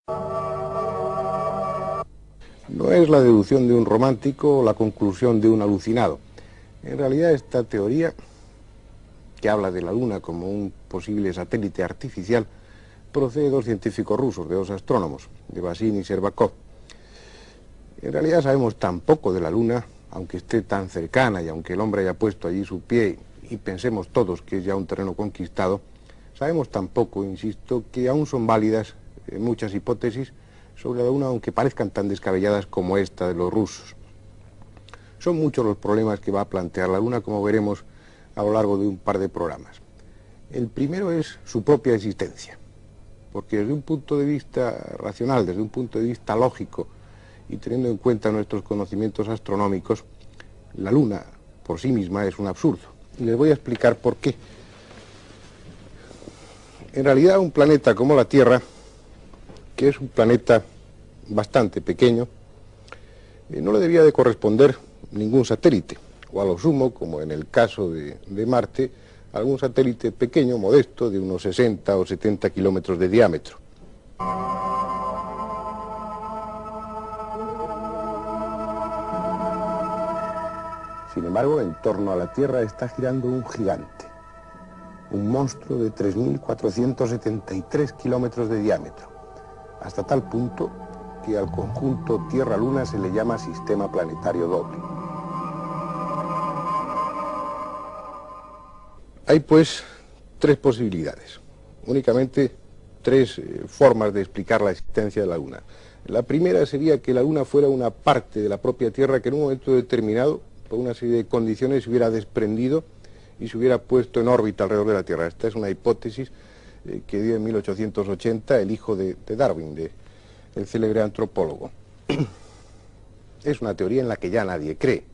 No es la deducción de un romántico o la conclusión de un alucinado. En realidad esta teoría, que habla de la Luna como un posible satélite artificial, procede de dos científicos rusos, de dos astrónomos, de Vasin y Shcherbakov. En realidad sabemos tan poco de la Luna, aunque esté tan cercana y aunque el hombre haya puesto allí su pie y pensemos todos que es ya un terreno conquistado, sabemos tan poco, insisto, que aún son válidas muchas hipótesis sobre la Luna, aunque parezcan tan descabelladas como esta de los rusos. Son muchos los problemas que va a plantear la Luna, como veremos a lo largo de un par de programas. El primero es su propia existencia, porque desde un punto de vista racional, desde un punto de vista lógico, y teniendo en cuenta nuestros conocimientos astronómicos, la Luna por sí misma es un absurdo. Y les voy a explicar por qué. En realidad un planeta como la Tierra, que es un planeta bastante pequeño, no le debía de corresponder ningún satélite, o a lo sumo, como en el caso de Marte, algún satélite pequeño, modesto, de unos 60 o 70 kilómetros de diámetro. Sin embargo, en torno a la Tierra está girando un gigante, un monstruo de 3.473 kilómetros de diámetro, hasta tal punto que al conjunto Tierra-Luna se le llama sistema planetario doble. Hay pues tres posibilidades, únicamente tres formas de explicar la existencia de la Luna. La primera sería que la Luna fuera una parte de la propia Tierra que en un momento determinado, por una serie de condiciones, se hubiera desprendido y se hubiera puesto en órbita alrededor de la Tierra. Esta es una hipótesis que dio en 1880 el hijo de Darwin, el célebre antropólogo. Es una teoría en la que ya nadie cree.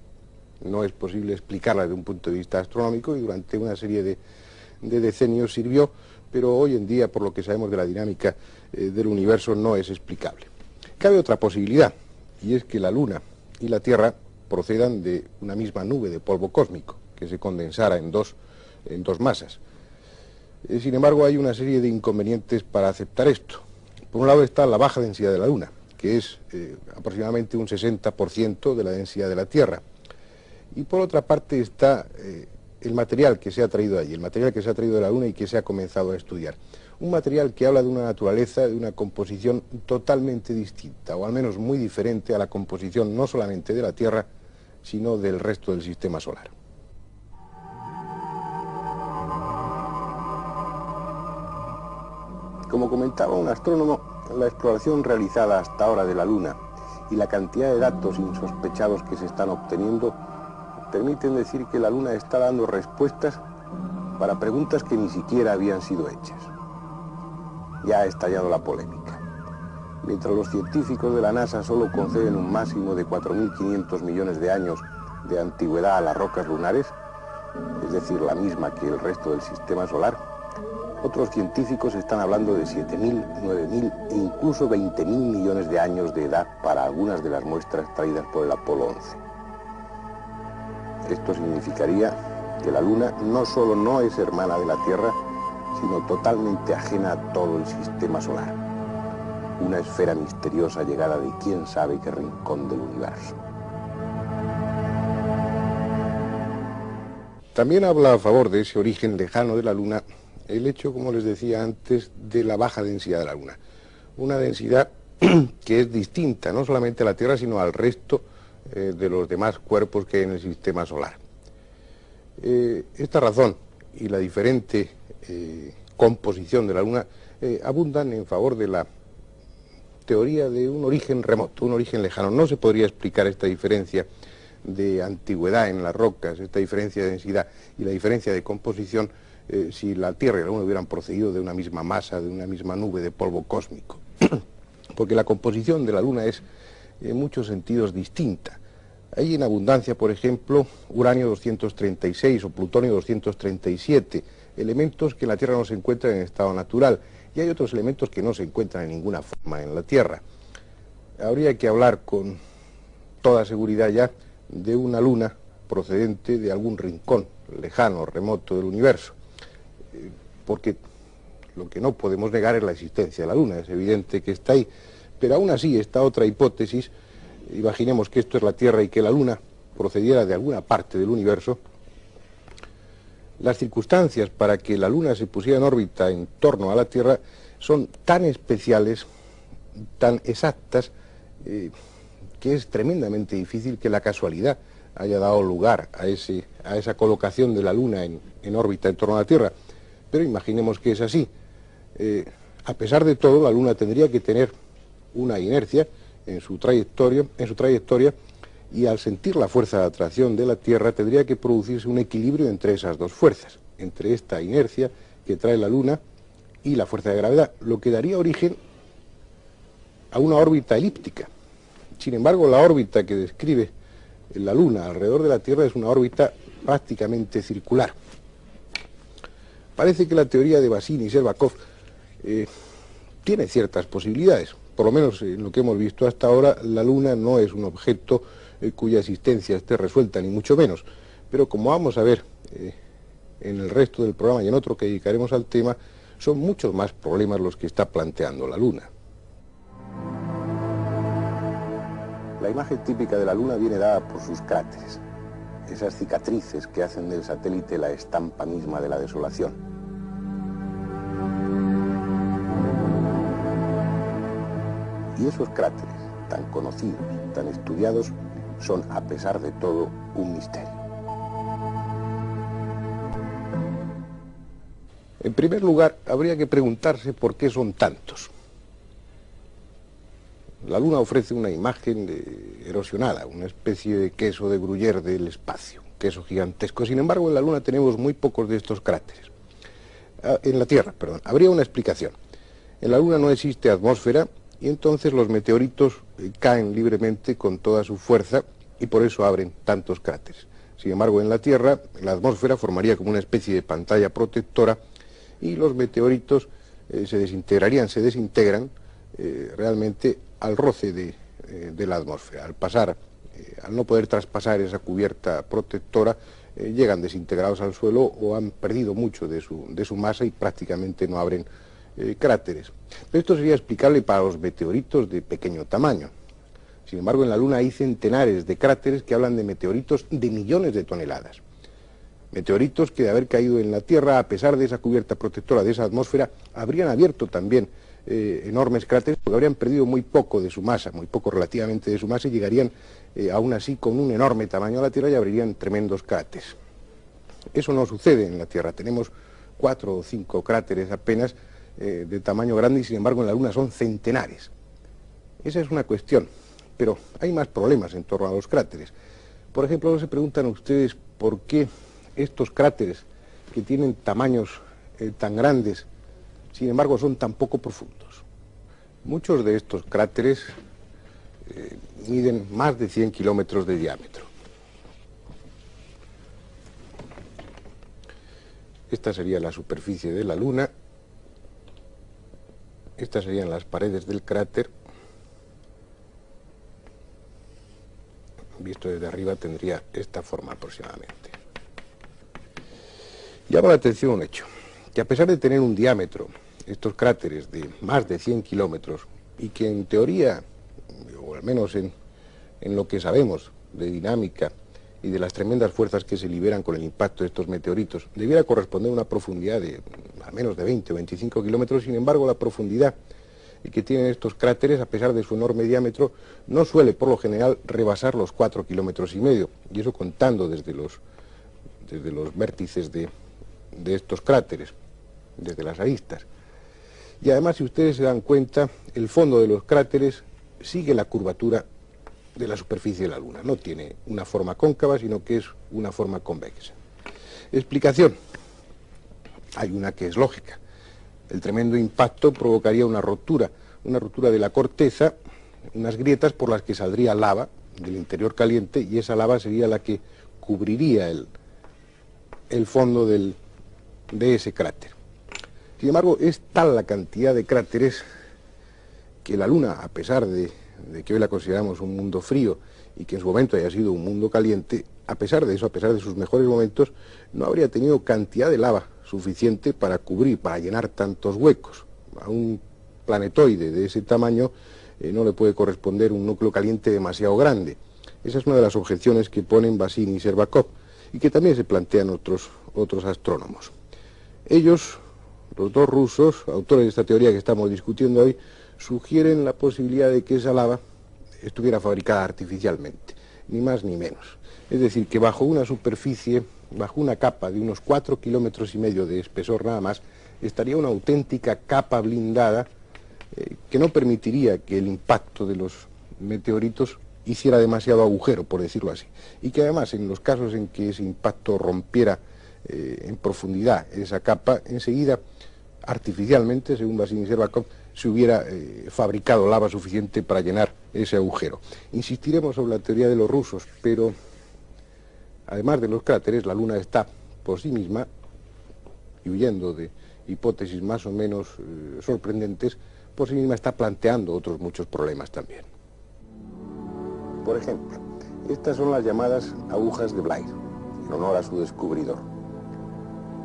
No es posible explicarla desde un punto de vista astronómico y durante una serie de decenios sirvió, pero hoy en día, por lo que sabemos de la dinámica del universo, no es explicable. Cabe otra posibilidad, y es que la Luna y la Tierra procedan de una misma nube de polvo cósmico, que se condensara en dos masas. Sin embargo, hay una serie de inconvenientes para aceptar esto. Por un lado está la baja densidad de la Luna, que es aproximadamente un 60% de la densidad de la Tierra. Y por otra parte está el material que se ha traído allí, el material que se ha traído de la Luna y que se ha comenzado a estudiar. Un material que habla de una naturaleza, de una composición totalmente distinta, o al menos muy diferente a la composición no solamente de la Tierra, sino del resto del sistema solar. Como comentaba un astrónomo, la exploración realizada hasta ahora de la Luna y la cantidad de datos insospechados que se están obteniendo permiten decir que la Luna está dando respuestas para preguntas que ni siquiera habían sido hechas. Ya ha estallado la polémica. Mientras los científicos de la NASA solo conceden un máximo de 4.500 millones de años de antigüedad a las rocas lunares, es decir, la misma que el resto del sistema solar, otros científicos están hablando de 7.000, 9.000 e incluso 20.000 millones de años de edad para algunas de las muestras traídas por el Apolo 11. Esto significaría que la Luna no solo no es hermana de la Tierra, sino totalmente ajena a todo el sistema solar. Una esfera misteriosa llegada de quién sabe qué rincón del universo. También habla a favor de ese origen lejano de la Luna el hecho, como les decía antes, de la baja densidad de la Luna. Una densidad que es distinta no solamente a la Tierra, sino al resto de los demás cuerpos que hay en el sistema solar. Esta razón y la diferente composición de la Luna abundan en favor de la teoría de un origen remoto, un origen lejano. No se podría explicar esta diferencia de antigüedad en las rocas, esta diferencia de densidad y la diferencia de composición si la Tierra y la Luna hubieran procedido de una misma masa, de una misma nube de polvo cósmico. Porque la composición de la Luna es en muchos sentidos distinta. Hay en abundancia, por ejemplo, uranio 236 o plutonio 237, elementos que en la Tierra no se encuentran en estado natural, y hay otros elementos que no se encuentran en ninguna forma en la Tierra. Habría que hablar con toda seguridad ya de una Luna procedente de algún rincón lejano, remoto del universo, porque Lo que no podemos negar es la existencia de la Luna, es evidente que está ahí. Pero aún así, esta otra hipótesis, imaginemos que esto es la Tierra y que la Luna procediera de alguna parte del universo, las circunstancias para que la Luna se pusiera en órbita en torno a la Tierra son tan especiales, tan exactas, que es tremendamente difícil que la casualidad haya dado lugar a esa colocación de la Luna en órbita en torno a la Tierra. Pero imaginemos que es así. A pesar de todo, la Luna tendría que tener una inercia en su trayectoria, y al sentir la fuerza de atracción de la Tierra tendría que producirse un equilibrio entre esas dos fuerzas, entre esta inercia que trae la Luna y la fuerza de gravedad, lo que daría origen a una órbita elíptica. Sin embargo, la órbita que describe la Luna alrededor de la Tierra es una órbita prácticamente circular. Parece que la teoría de Bassin y Shcherbakov tiene ciertas posibilidades. Por lo menos en lo que hemos visto hasta ahora, la Luna no es un objeto cuya existencia esté resuelta, ni mucho menos. Pero como vamos a ver en el resto del programa y en otro que dedicaremos al tema, son muchos más problemas los que está planteando la Luna. La imagen típica de la Luna viene dada por sus cráteres, esas cicatrices que hacen del satélite la estampa misma de la desolación. Y esos cráteres, tan conocidos, tan estudiados, son, a pesar de todo, un misterio. En primer lugar, habría que preguntarse por qué son tantos. La Luna ofrece una imagen erosionada, una especie de queso de Gruyère del espacio, un queso gigantesco. Sin embargo, en la Luna tenemos muy pocos de estos cráteres. En la Tierra, perdón. Habría una explicación. En la Luna no existe atmósfera, y entonces los meteoritos caen libremente con toda su fuerza y por eso abren tantos cráteres. Sin embargo, en la Tierra, la atmósfera formaría como una especie de pantalla protectora y los meteoritos se desintegran realmente al roce de la atmósfera. Al no poder traspasar esa cubierta protectora, llegan desintegrados al suelo o han perdido mucho de su masa y prácticamente no abren cráteres. Esto sería explicable para los meteoritos de pequeño tamaño. Sin embargo, en la Luna hay centenares de cráteres que hablan de meteoritos de millones de toneladas. Meteoritos que, de haber caído en la Tierra, a pesar de esa cubierta protectora de esa atmósfera, habrían abierto también enormes cráteres, porque habrían perdido muy poco de su masa, muy poco relativamente de su masa, y llegarían aún así con un enorme tamaño a la Tierra y abrirían tremendos cráteres. Eso no sucede en la Tierra. Tenemos 4 o 5 cráteres apenas de tamaño grande, y sin embargo en la Luna son centenares. Esa es una cuestión, pero hay más problemas en torno a los cráteres. Por ejemplo, se preguntan ustedes por qué estos cráteres que tienen tamaños tan grandes, sin embargo son tan poco profundos. Muchos de estos cráteres miden más de 100 kilómetros de diámetro. Esta sería la superficie de la Luna. Estas serían las paredes del cráter. Visto desde arriba tendría esta forma aproximadamente. Llama la atención un hecho, que a pesar de tener un diámetro, estos cráteres de más de 100 kilómetros, y que en teoría, o al menos en lo que sabemos de dinámica y de las tremendas fuerzas que se liberan con el impacto de estos meteoritos, debiera corresponder a una profundidad de al menos de 20 o 25 kilómetros. Sin embargo, la profundidad que tienen estos cráteres, a pesar de su enorme diámetro, no suele por lo general rebasar los 4,5 kilómetros, y eso contando desde los vértices de estos cráteres, desde las aristas. Y además, si ustedes se dan cuenta, el fondo de los cráteres sigue la curvatura de la superficie de la Luna. No tiene una forma cóncava, sino que es una forma convexa. Explicación. Hay una que es lógica. El tremendo impacto provocaría una rotura de la corteza, unas grietas por las que saldría lava del interior caliente, y esa lava sería la que cubriría el fondo de ese cráter. Sin embargo, es tal la cantidad de cráteres que la Luna, a pesar de que hoy la consideramos un mundo frío y que en su momento haya sido un mundo caliente, a pesar de eso, a pesar de sus mejores momentos, no habría tenido cantidad de lava suficiente para cubrir, para llenar tantos huecos. A un planetoide de ese tamaño no le puede corresponder un núcleo caliente demasiado grande. Esa es una de las objeciones que ponen Bassin y Shcherbakov y que también se plantean otros astrónomos. Ellos, los dos rusos, autores de esta teoría que estamos discutiendo hoy, sugieren la posibilidad de que esa lava estuviera fabricada artificialmente, ni más ni menos. Es decir, que bajo una superficie, bajo una capa de unos 4,5 kilómetros de espesor nada más, estaría una auténtica capa blindada que no permitiría que el impacto de los meteoritos hiciera demasiado agujero, por decirlo así. Y que además, en los casos en que ese impacto rompiera en profundidad esa capa, enseguida, artificialmente, según Bassin y Shcherbakov, se hubiera fabricado lava suficiente para llenar ese agujero. Insistiremos sobre la teoría de los rusos, pero además de los cráteres, la Luna está por sí misma, y huyendo de hipótesis más o menos sorprendentes, por sí misma está planteando otros muchos problemas también. Por ejemplo, estas son las llamadas agujas de Blair, en honor a su descubridor.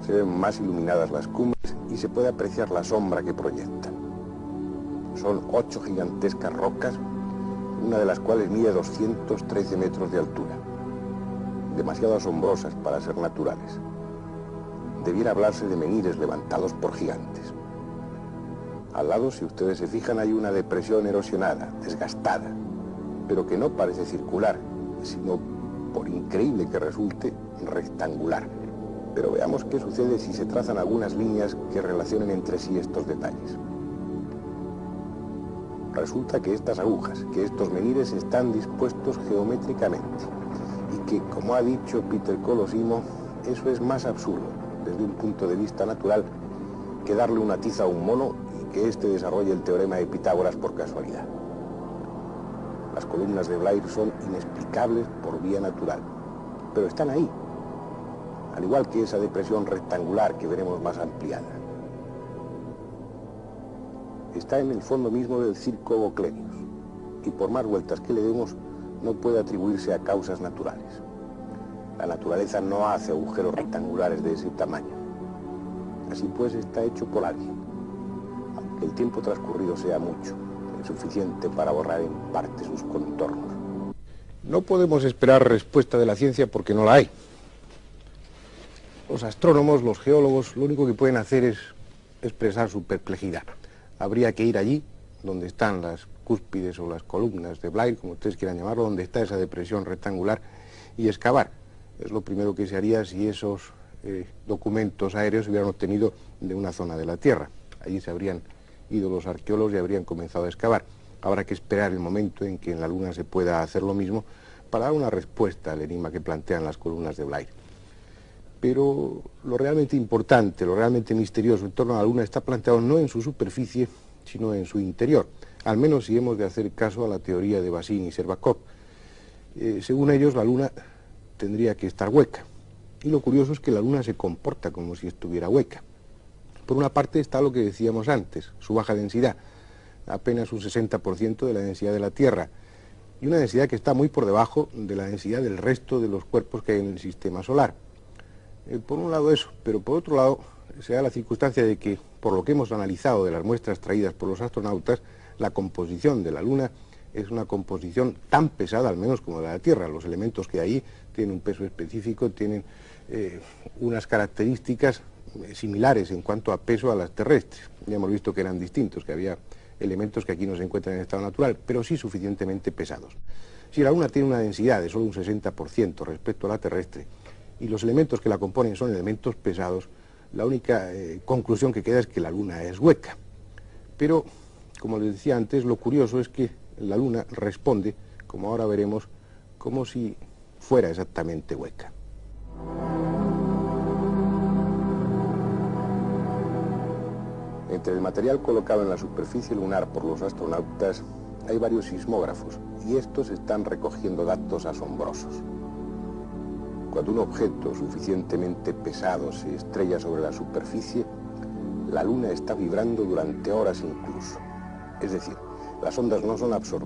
Se ven más iluminadas las cumbres y se puede apreciar la sombra que proyectan. Son 8 gigantescas rocas, una de las cuales mide 213 metros de altura. Demasiado asombrosas para ser naturales. Debiera hablarse de menhires levantados por gigantes. Al lado, si ustedes se fijan, hay una depresión erosionada, desgastada, pero que no parece circular, sino, por increíble que resulte, rectangular. Pero veamos qué sucede si se trazan algunas líneas que relacionen entre sí estos detalles. Resulta que estas agujas, que estos menhires están dispuestos geométricamente y que, como ha dicho Peter Colosimo, eso es más absurdo desde un punto de vista natural que darle una tiza a un mono y que éste desarrolle el teorema de Pitágoras por casualidad. Las columnas de Blair son inexplicables por vía natural, pero están ahí, al igual que esa depresión rectangular que veremos más ampliada. Está en el fondo mismo del circo Goclenius, y por más vueltas que le demos, no puede atribuirse a causas naturales. La naturaleza no hace agujeros rectangulares de ese tamaño. Así pues, está hecho por alguien, aunque el tiempo transcurrido sea mucho, suficiente para borrar en parte sus contornos. No podemos esperar respuesta de la ciencia porque no la hay. Los astrónomos, los geólogos, lo único que pueden hacer es expresar su perplejidad. Habría que ir allí, donde están las cúspides o las columnas de Blair, como ustedes quieran llamarlo, donde está esa depresión rectangular, y excavar. Es lo primero que se haría si esos documentos aéreos se hubieran obtenido de una zona de la Tierra. Allí se habrían ido los arqueólogos y habrían comenzado a excavar. Habrá que esperar el momento en que en la Luna se pueda hacer lo mismo para dar una respuesta al enigma que plantean las columnas de Blair. Pero lo realmente importante, lo realmente misterioso en torno a la Luna está planteado no en su superficie, sino en su interior, al menos si hemos de hacer caso a la teoría de Bassin y Shcherbakov. Según ellos, la Luna tendría que estar hueca, y lo curioso es que la Luna se comporta como si estuviera hueca. Por una parte está lo que decíamos antes, su baja densidad, apenas un 60% de la densidad de la Tierra, y una densidad que está muy por debajo de la densidad del resto de los cuerpos que hay en el sistema solar. Por un lado eso, pero por otro lado se da la circunstancia de que, por lo que hemos analizado de las muestras traídas por los astronautas, la composición de la Luna es una composición tan pesada, al menos como la de la Tierra. Los elementos que hay tienen un peso específico, tienen unas características similares en cuanto a peso a las terrestres. Ya hemos visto que eran distintos, que había elementos que aquí no se encuentran en estado natural, pero sí suficientemente pesados. Si la Luna tiene una densidad de solo un 60% respecto a la terrestre, y los elementos que la componen son elementos pesados, la única conclusión que queda es que la Luna es hueca. Pero, como les decía antes, lo curioso es que la Luna responde, como ahora veremos, como si fuera exactamente hueca. Entre el material colocado en la superficie lunar por los astronautas hay varios sismógrafos, y estos están recogiendo datos asombrosos. Cuando un objeto suficientemente pesado se estrella sobre la superficie, la Luna está vibrando durante horas incluso. Es decir, las ondas no son absorbidas